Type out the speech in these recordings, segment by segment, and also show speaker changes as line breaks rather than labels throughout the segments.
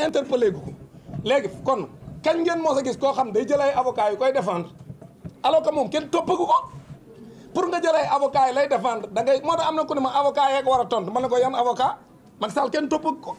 interpellé gu ko léegi kon kañ ngeen moo sa gis koo xam day jël ay avocat yu koy défendre alors que moom kenn toppagu ko pour nga jël ay avocat yi lay défendre da ngay moo tax am na ku ne ma avocat yeeg war a tontu ma ne ko yan avocat Macky Sall kenn toppagu ko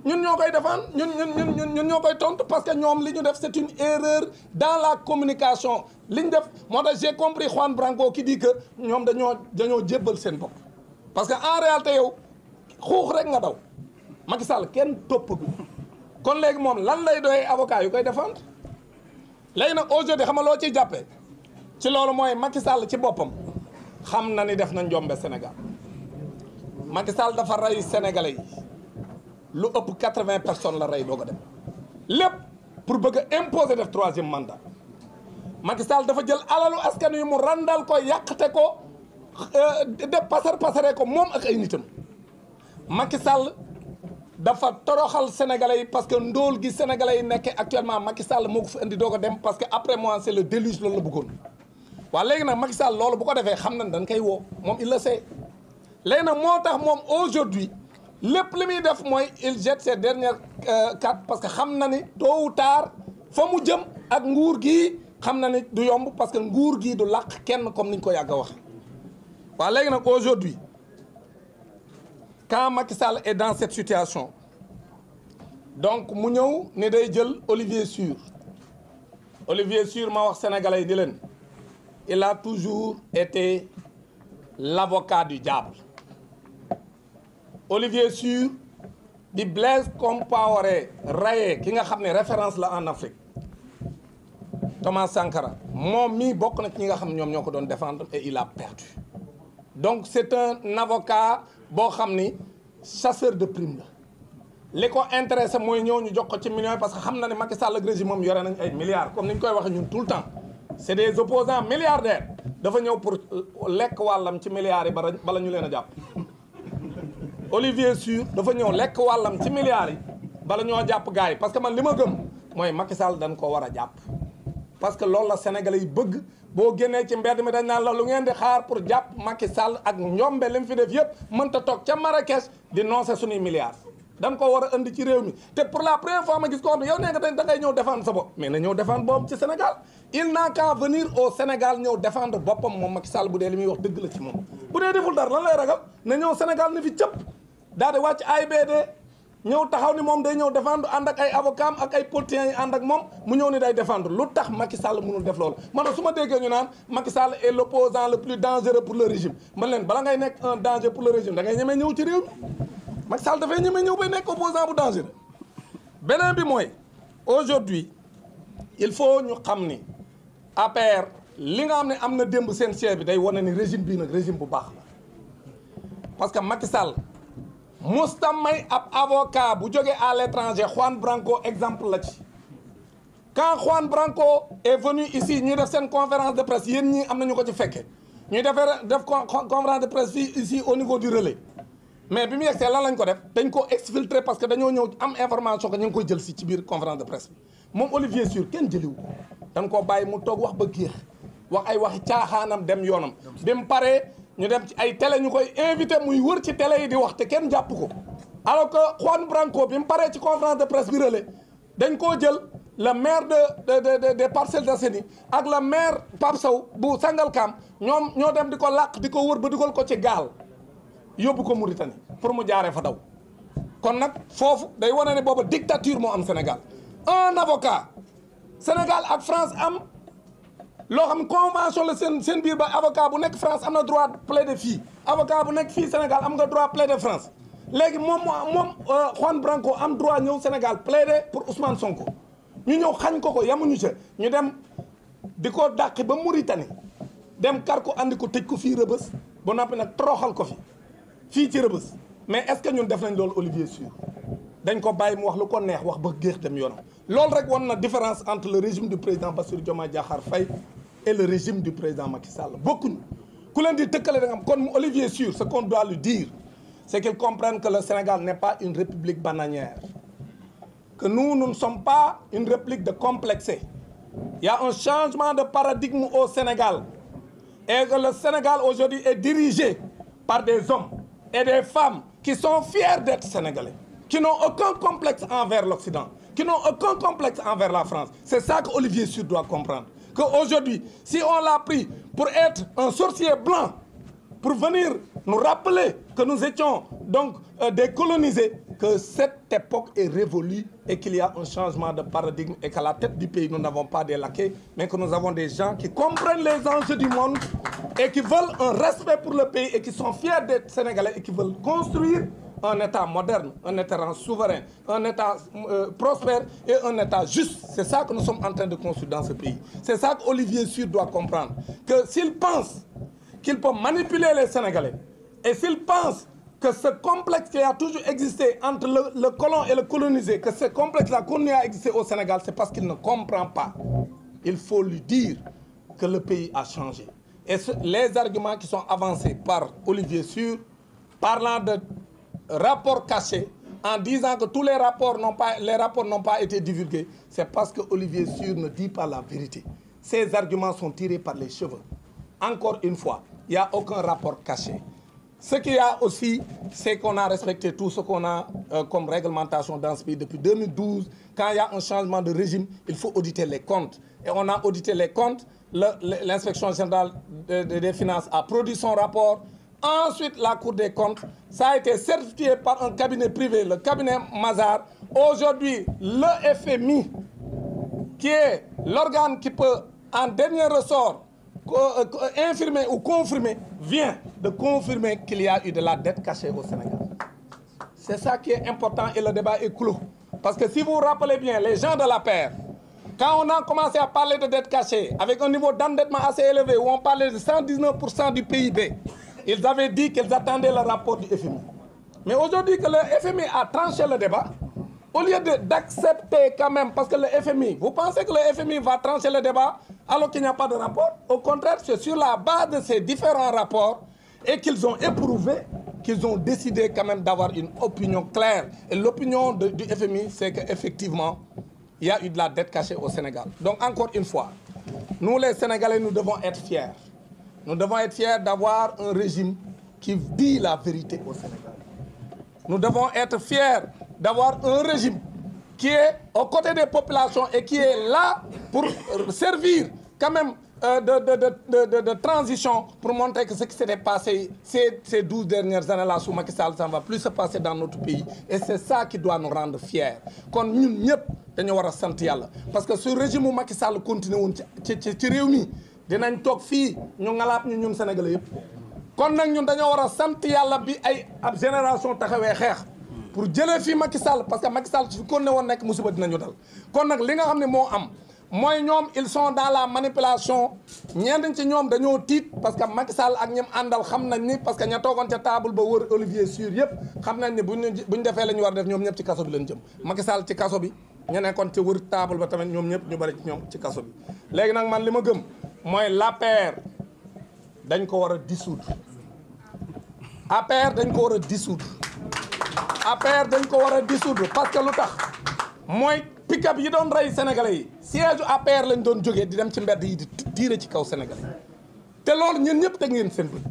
ñun ñoo koy défendre ñun ñoo koy tontu parce que ñoom li ñu def c'est une erreur dans la communication li ñu def moo tax j'ai compris Juan Branco qui dit que ñoom dañoo jébbal seen bopp parce que en réalité yow xuux rek nga daw Macky Sall kenn toppagu kon léegi moom lan lay doyee avocat yu koy défendre léegi nag aujourd'hui xam nga loo ciy jàppee ci loolu mooy Macky Sall ci boppam xam na ni def na njombe Sénégal Macky Sall dafa rey Sénégalais yi lu ëpp 80 personnes la rey doog a dem lépp pour bëgg a imposer def 3e mandat Macky Sall dafa jël alalu askan wi mu randal ko yàqte ko def pasare ko moom ak ay nitam Macky Sall dafa toroxal sénégalais yi parce que ndóol gi sénégalais yi nekkee actuellement Macky Sall moo ko fi indi doog a dem parce que après moi c'est le déluge loolu la bëggoon waaw léegi nag Macky Sall loolu bu ko defee xam nañ dañ koy woo moom il le sait léegi nag moo tax moom aujourd'hui lépp li muy def mooy il jette ses dernières cartes parce que xam na ni tôt ou tard fa mu jëm ak nguur gi xam na ni du yomb parce que nguur gi du làq kenn comme niñ ko yàgg a wax waaw léegi nag aujourd'hui quand Macky Sall est dans cette situation donc mu ñëw ni day jël Olivier Sur ma wax sénégalais yi di leen il a toujours été l'avocat du diable Olivier Sur di Blaise Compaoré rayé ki nga xam ne référence la en Afrique Thomas Sankara moom mii bokk na ci ñi nga xam ne ñoom ñoo ko doon défendre et il a perdu donc c'est un avocat boo xam ni chasseur de prime la li ko intéressé mooy ñëw ñu jox ko ci millions parce que xam na ne Macky Sall ak régime moom yore nañ ay milliards comme ni ñu koy waxee ñun tout le temps c'est des opposants milliardaires dafa ñëw pour lekk wàllam ci milliards yi bala ñu leen a jàpp Olivier Sur dafa ñëw lekk wàllam ci milliards yi bala ñoo jàpp gars yi parce que man li ma gëm mooy Macky Sall dañ ko war a jàpp parce que loolu la Sénégalais yi bëgg boo génnee ci mbedd mi dañ naan la lu ngeen di xaar pour jàpp Macky Sall ak njombe li mu fi def yëpp mënta toog ca Marrakech di noncé suñuy milliards dañ ko war a indi ci réew mi te pour la première fois ma gis ko xam ne yow nee nga da ngay ñëw défendre sa bopp mais na ñëw défendre boobu ci Sénégal il n'a qu'à venir au Sénégal ñëw défendre boppam moom Macky Sall bu dee li muy wax dëgg la ci moom bu dee deful dara lan lay ragal na ñëw Sénégal ni fi cëpp daal di wàcc AIBD ñëw taxaw ni moom day ñëw défendre ànd ak ay avocats ak ay politiciens yi ànd ak moom mu ñëw ni day défendre lu tax Macky Sall mënul def loolu man su ma déggee ñu naan Macky Sall est l'opposant le plus dangereux pour le régime man leen bala ngay nekk un danger pour le régime da ngay ñemee ñëw ci réew mi Macky Sall dafay ñemee ñëw bay nekk opposant bu dangereux beneen bi mooy aujourd'hui il faut ñu xam ni APR li nga xam ne am na démb seen siège bi day wane ni régime bii nag régime bu baax la parce que Macky Sall musta may ab avocat bu jógee à l'étranger Juan Branco exemple la ci quand Juan Branco est venu ici ñuy def seen conférence de presse yéen ñii am na ñu ko ci fekke ñuy def conférence de presse fii ici au niveau du relais mais bi mu yegsee lan lañ ko def dañ ko exfiltrer parce que dañoo ñëw am information que ñu ngi koy jël si ci biir conférence de presse bi moom Olivier Sur kenn jëliwu ko dañ koo bàyyi mu toog wax ba géex wax ay waxi caaxaanam dem yoonam bi mu paree ñu dem ci ay télé ñu koy invité muy wër ci télé yi di wax te kenn jàpp ko alors que Juan Branco bi mu paree ci conférence de presse bi relais dañ koo jël le maire des Parcelles Assainies ak le maire Pape Sow bu Sangalkam ñoom ñoo dem di ko làq di ko wër ba dugal ko ci gaal yóbbu ko Mauritanie pour mu jaaree fa daw kon nag foofu day wane ne booba dictature moo am Sénégal un avocat Sénégal ak France am loo xam convention la seen biir ba avocat bu nekk France am na droit plaider fii avocat bu nekk fii Sénégal am nga droit plaider France léegi moom Juan Branco am droit ñëw Sénégal plaider pour Ousmane Sonko ñu ñëw xañ ko yamuñu ca ñu dem di ko dàqi ba Mauritanie dem kar ko andi ko tëj ko fii Rëbës ba noppi nag toroxal ko fii ci Rëbës mais est-ce que ñun def nañ loolu Olivier Sur dañ ko bàyyi mu wax lu ko neex wax ba géex dem yoonam loolu rek wan na différence entre le régime du président Bassirou Diomaye Diakhar Faye et le régime du président Macky Sall bokkuñu ku leen di tëkkale da nga am kon Olivier Sur ce qu'on doit lui dire c'est qu'il comprenne que le Sénégal n'est pas une république bananière que nous ne sommes pas une république de complexés. Il y a un changement de paradigme au Sénégal et que le Sénégal aujourd'hui est dirigé par des hommes et des femmes qui sont fiers d'être sénégalais. qui n'ont aucun complexe envers l'Occident, qui n'ont aucun complexe envers la France. C'est ça que Olivier Sur doit comprendre. Qu'aujourd'hui, si on l'a pris pour être un sorcier blanc, pour venir nous rappeler que nous étions donc des colonisés, que cette époque est révolue et qu'il y a un changement de paradigme et qu'à la tête du pays, nous n'avons pas des laquais, mais que nous avons des gens qui comprennent les enjeux du monde et qui veulent un respect pour le pays et qui sont fiers d'être Sénégalais et qui veulent construire un État moderne, un État souverain, un État prospère et un État juste. C'est ça que nous sommes en train de construire dans ce pays. C'est ça qu'Olivier Sur doit comprendre. Que s'il pense qu'il peut manipuler les Sénégalais et s'il pense que ce complexe qui a toujours existé entre le colon et le colonisé, que ce complexe-là continue à exister au Sénégal, c'est parce qu'il ne comprend pas. Il faut lui dire que le pays a changé. Et les arguments qui sont avancés par Olivier Sur, parlant de rapports cachés, en disant que tous les rapports n'ont pas été divulgués, c'est parce que Olivier Sur ne dit pas la vérité. Ces arguments sont tirés par les cheveux. Encore une fois, il n'y a aucun rapport caché. Ce qu'il y a aussi, c'est qu'on a respecté tout ce qu'on a comme réglementation dans ce pays depuis 2012. Quand il y a un changement de régime, il faut auditer les comptes. Et on a audité les comptes. L'inspection générale des finances a produit son rapport. Ensuite, la Cour des comptes, ça a été certifié par un cabinet privé, le cabinet Mazars. Aujourd'hui, le FMI, qui est l'organe qui peut, en dernier ressort, infirmer ou confirmer, vient de confirmer qu'il y a eu de la dette cachée au Sénégal. C'est ça qui est important et le débat est clos. Parce que si vous vous rappelez bien, les gens de la paire, quand on a commencé à parler de dette cachée, avec un niveau d'endettement assez élevé, où on parlait de 119% du PIB, ils avaient dit qu'ils attendaient le rapport du FMI. Mais aujourd'hui que le FMI a tranché le débat, au lieu d'accepter quand même, parce que le FMI, vous pensez que le FMI va trancher le débat alors qu'il n'y a pas de rapport? Au contraire, c'est sur la base de ces différents rapports et qu'ils ont éprouvé, qu'ils ont décidé quand même d'avoir une opinion claire. Et l'opinion du FMI, c'est qu'effectivement, il y a eu de la dette cachée au Sénégal. Donc encore une fois, nous les Sénégalais, nous devons être fiers. Nous devons être fiers d'avoir un régime qui dit la vérité au Sénégal. Nous devons être fiers d'avoir un régime qui est aux côtés des populations et qui est là pour servir quand même de transition pour montrer que ce qui s'était passé ces 12 dernières années-là sous Macky Sall, ça ne va plus se passer dans notre pays. Et c'est ça qui doit nous rendre fiers. Quand nous, nous devons sentir parce que ce régime où Macky Sall continue ci réew mi dinañ toog fii ñu ngalaat ñu ñun Sénégalais yëpp kon nag ñun dañoo war a sant yàlla bi ay ab génération taxawee xeex pour jëlee fii Macky Sall parce que Macky Sall su ko ne woon nekk musiba dinañu dal kon nag li nga xam ne moo am mooy ñoom ils sont dans la manipulation ñenn ci ñoom dañoo tiit parce que Macky Sall ak ñoom àndal xam nañ ni parce que ña toogoon ca table ba wër Olivier Sur yëpp xam nañ ni buñ defee la ñu war a def ñoom ñëpp ci kaso bi lañ jëm Macky Sall ci kaso bi ñu nekkoon ci wër table ba tamit ñoom ñëpp ñu bari ci ñoom ci kaso bi léegi nag man li ma gëm mooy l'APR dañ ko war a dissoudre APR dañ ko war a dissoudre APR dañ ko war a dissoudre parce que lu tax mooy pick-up yi doon rey Sénégalais yi siège APR lañ doon jógee di dem ci mbedd yi di tiire ci kaw Sénégalais te loolu ñun ñëpp teg ngeen seen bët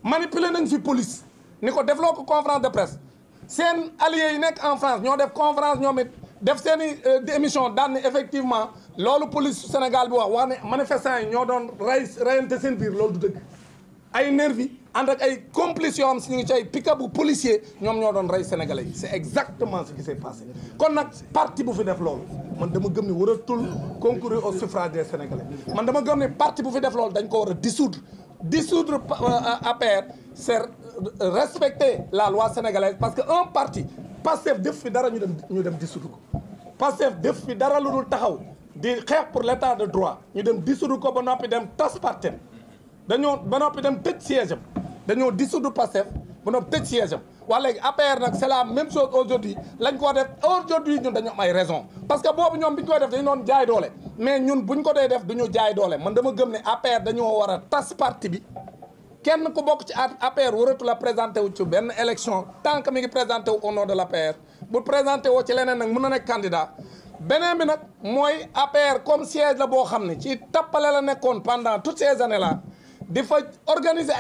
manipuler nañ fi police ni ko defloo ko conférence de presse seen alliés yi nekk en France ñoo def conférence ñoom it def seen i émission daan ni effectivement loolu police Sénégal bi wax ne manifestants yi ñoo doon reyante seen biir loolu du dëgg ay nervi ànd ak ay complices yoo xam si ñu ngi ci ay pick-up bu policier ñoom ñoo doon rey Sénégalais yi c'est exactement ce qui s'est passé kon nag parti bu fi def loolu man dama gëm ni waratul concourir au suffrage des Sénégalais man dama gëm ni parti bu fi def loolu dañ ko war a dissoudre APR c'est respecter la loi sénégalaise parce que un parti Pastef def fi dara ñu dem dissoudre ko Pastef def fi dara lu dul taxaw di xeex pour l'état de droit ñu dem dissoudre ko ba noppi dem tas partem dañoo ba noppi dem tëj siège am dañoo dissoudre Pastef ba noppi tëj siège am waa léegi APR nag c'est la même chose aujourd'hui lañ ko def aujourd'hui ñun dañu am ay raison parce que boobu ñoom bi ñu koy def dañu doon jaay doole mais ñun buñ ko dee def duñu jaay doole man dama gëm ne APR dañoo war a tas parti bi kenn ku bokk ci APR waratu la présenté wu ci benn élection tant que mi ngi présenté wu au nom de l'APR bu présenté woo ci leneen nag mën na nekk candidat beneen bi nag mooy APR comme siège la boo xam ne ci tappale la nekkoon pendant toutes ces années là di fa organiser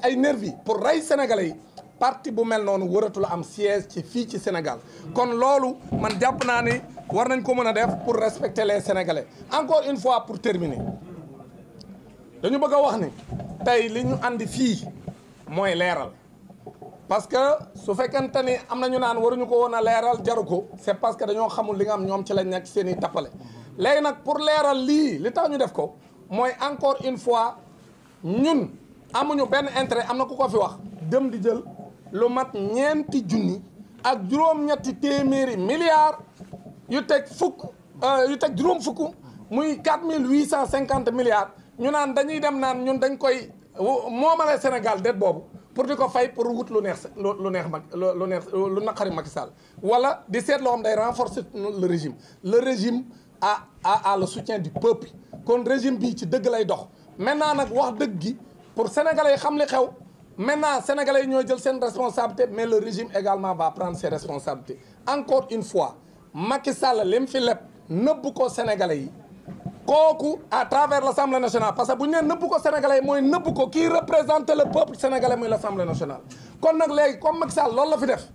ay nervi pour rey Sénégalais yi parti bu mel noonu waratul am siège ci fii ci Sénégal kon loolu man jàpp naa ni war nañ ko mën a def pour respecter les Sénégalais encore une fois pour terminer dañu bëgg a wax ni tey li ñu andi fii mooy leeral parce que su fekkente ni am na ñu naan waruñu ko woon a leeral jaru ko c'est parce que dañoo xamul li nga am ñoom ci lañ nekk seen i tappale léegi nag pour leeral lii li tax ñu def ko mooy encore une fois ñun amuñu benn intérêt am na ku ko fi wax dem di jël lu mat ñeenti junni ak juróom-ñetti téeméeri milliards yu teg juróom fukk muy 4850 milliards ñu naan dañuy dem naan ñun dañ koy moomale Sénégal det boobu pour di ko fay pour wut lu neex lu naqari Macky Sall wala di seet loo xam day renforcer le régime a le soutien du peuple kon régime bi ci dëgg lay dox maintenant nag wax dëgg gi pour sénégalais yi xam li xew maintenant sénégalais yi ñooy jël seen responsabilité mais le régime également va prendre ses responsabilités encore une fois Macky Sall li mu fi leb nëbb ko sénégalais yi kooku à travers l'Assemblée nationale parce que bu ñu nee nëbb ko sénégalais yi mooy nëbb ko kii représente le peuple sénégalais muy l'Assemblée nationale kon nag léegi comme Macky Sall loolu la fi def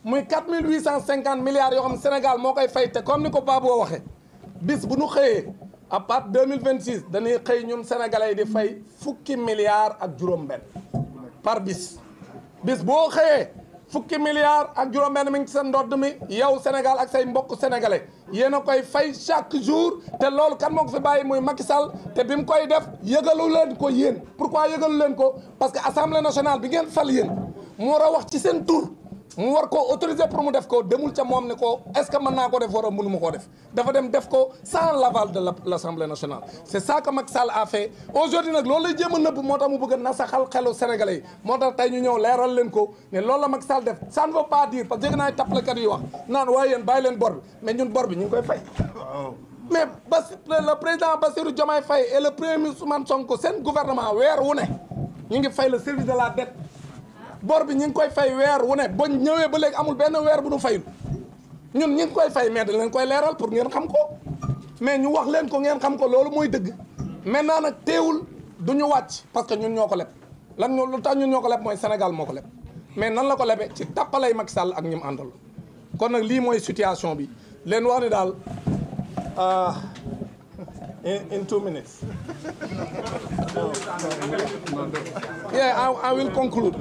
muy 4850 milliards yoo xam ne Sénégal moo koy fay te comme ni ko Babou waxee bis bu ñu xëyee à partir 2026 dañuy xëy ñun sénégalais yi di fay fukki milliards ak juróom-benn par bis boo xëyee fukki milliards ak juróom-benn mi ngi ci sa ndodd mi yow Sénégal ak say mbokk sénégalais yéen a koy fay chaque jour te loolu kan moo ko fi bàyyi muy Macky Sall te bi mu koy def yëgalu leen ko yéen pourquoi yëgalu leen ko parce que assemblée nationale bi ngeen fal yéen mu war a wax ci seen tur mu war koo autoriser pour mu def ko demul ca moom ne ko est-ce que mën naa ko def war a mënu ma koo def dafa dem def ko sans l'aval de l'Assemblée nationale c'est ça que Macky Sall a fait aujourd'hui nag loolu lay jéem a nëbb moo tax mu bëgg a nasaxal xelu sénégalais yi moo tax tey ñu ñëw leeral leen ko ne loolu la Macky Sall def ça ne veut pas dire parce que jégg naa tappalekat yi wax naan waaye yéen bàyyi leen bor bi mais ñun bor bi ñu ngi koy fay mais le président Bassirou Diomaye Faye et le premier ministre Ousmane Sonko seen gouvernement weer wu ne ñu ngi fay le service de la dette bor bi ñu ngi koy fay weer wu ne ba ñëwee ba léegi amul benn weer bu nu fayul ñun ñu ngi koy fay mais dañ leen koy leeral pour ngeen xam ko mais ñu wax leen ko ngeen xam ko loolu mooy dëgg maintenant nag teewul du ñu wàcc parce que ñun ñoo ko leb lu tax ñun ñoo ko leb mooy Sénégal moo ko leb mais nan la ko lebee ci tappalay Macky Sall ak ñi mu àndal kon nag lii mooy situation bi leen wax ni daal in 2 minutes yeah I will conclude